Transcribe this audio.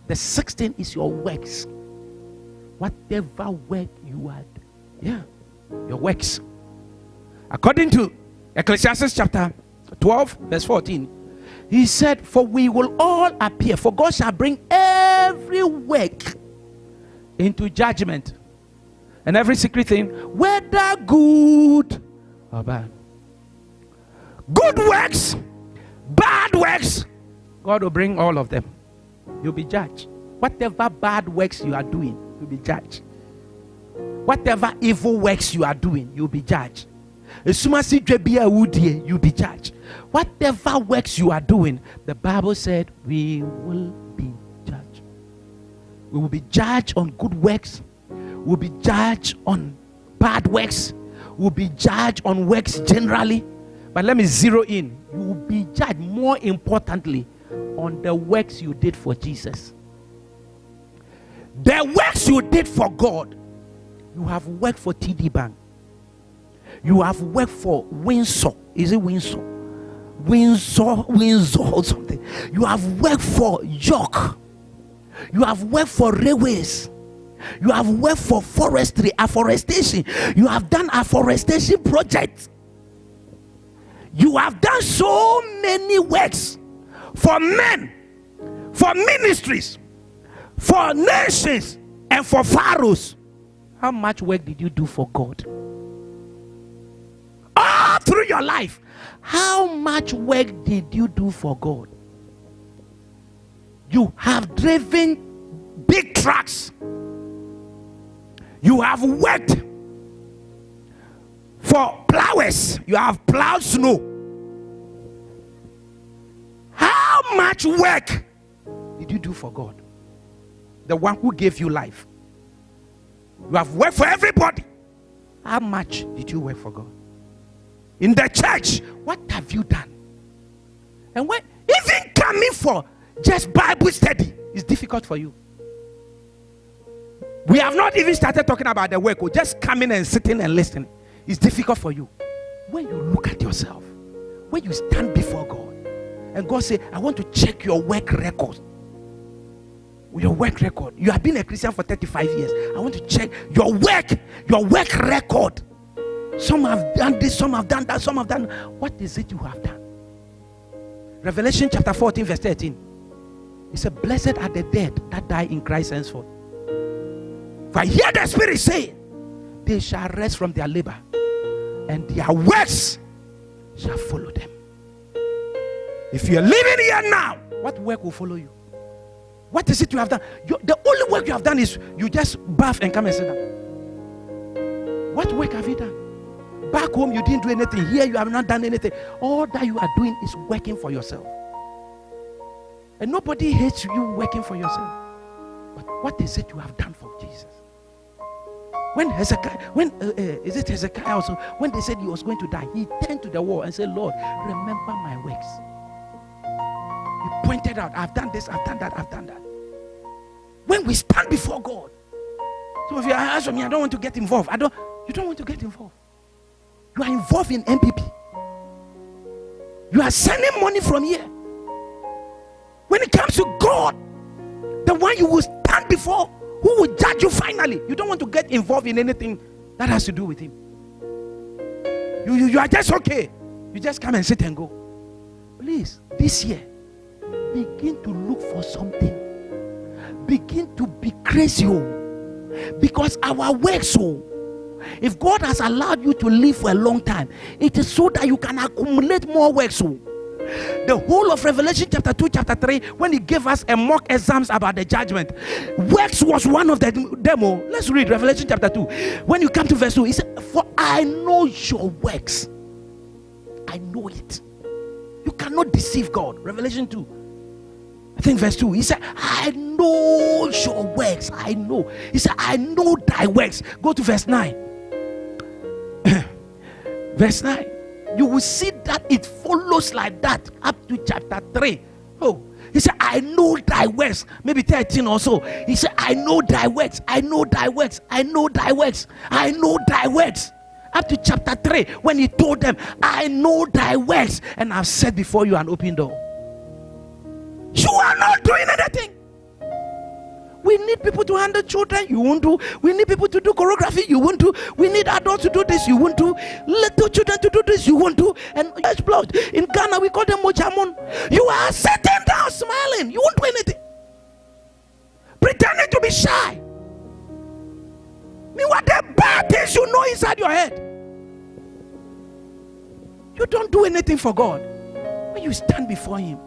The sixth thing is your works. Whatever work you are, your works. According to Ecclesiastes chapter 12, verse 14, he said, for we will all appear, for God shall bring every work into judgment, and every secret thing, whether good or bad. Good works, bad works, God will bring all of them. You'll be judged. Whatever bad works you are doing, you'll be judged. Whatever evil works you are doing, you'll be judged. You'll be judged. Whatever works you are doing, the Bible said we will be judged. We will be judged on good works. We'll be judged on bad works. We'll be judged on works generally. But let me zero in. You will be judged more importantly on the works you did for Jesus. The works you did for God. You have worked for TD Bank. You have worked for Windsor. Is it Windsor? Windsor or something. You have worked for York. You have worked for railways. You have worked for forestry, afforestation. You have done afforestation projects. You have done so many works for men, for ministries, for nations, and for pharaohs. How much work did you do for God? All through your life, how much work did you do for God? You have driven big trucks. You have worked for plowers. You have plowed snow. How much work did you do for God? The one who gave you life. You have worked for everybody. How much did you work for God? In the church, what have you done? And when even coming for just Bible study is difficult for you. We have not even started talking about the work. Or just coming and sitting and listening is difficult for you. When you look at yourself, when you stand before God, and God say, I want to check your work record. Your work record. You have been a Christian for 35 years. I want to check your work record. Some have done this, some have done that, some have done. What is it you have done? Revelation chapter 14, verse 13. It said, blessed are the dead that die in Christ henceforth. For I hear the Spirit say, they shall rest from their labor, and their works shall follow them. If you are living here now, what work will follow you? What is it you have done? The only work you have done is you just bath and come and sit down. What work have you done? Back home you didn't do anything. Here you have not done anything. All that you are doing is working for yourself. And nobody hates you working for yourself. But what is it you have done for Jesus? When Hezekiah, is it Hezekiah also? When they said he was going to die, he turned to the wall and said, Lord, remember my works. He pointed out, I've done this, I've done that, I've done that. When we stand before God, some of you ask me, I don't want to get involved. You don't want to get involved. You are involved in MPP. You are sending money from here. When it comes to God, the one you will stand before, who will judge you finally, you don't want to get involved in anything that has to do with him. You are just okay. You just come and sit and go. Please, this year, begin to look for something. Begin to be crazy. Because our works, if God has allowed you to live for a long time, it is so that you can accumulate more works. The whole of Revelation chapter 2, chapter 3, when he gave us a mock exams about the judgment, works was one of the demo. Let's read Revelation chapter 2. When you come to verse 2, he said, for I know your works. I know it. You cannot deceive God. Revelation 2. I think verse 2. He said, I know your works. I know. He said, I know thy works. Go to verse 9. Verse 9. You will see that it follows like that up to chapter 3. Oh, he said, I know thy works. Maybe 13 or so. He said, I know thy works. I know thy works. I know thy works. I know thy works. Up to chapter 3, when he told them, I know thy works, and I've set before you an open door. You are not doing anything. We need people to handle children, you won't do. We need people to do choreography, you won't do. We need adults to do this, you won't do. Little children to do this, you won't do. And explode. In Ghana, we call them Mojamon. You are sitting down smiling, you won't do anything. Pretending to be shy. Meanwhile, the bad things you know inside your head. You don't do anything for God. When you stand before Him,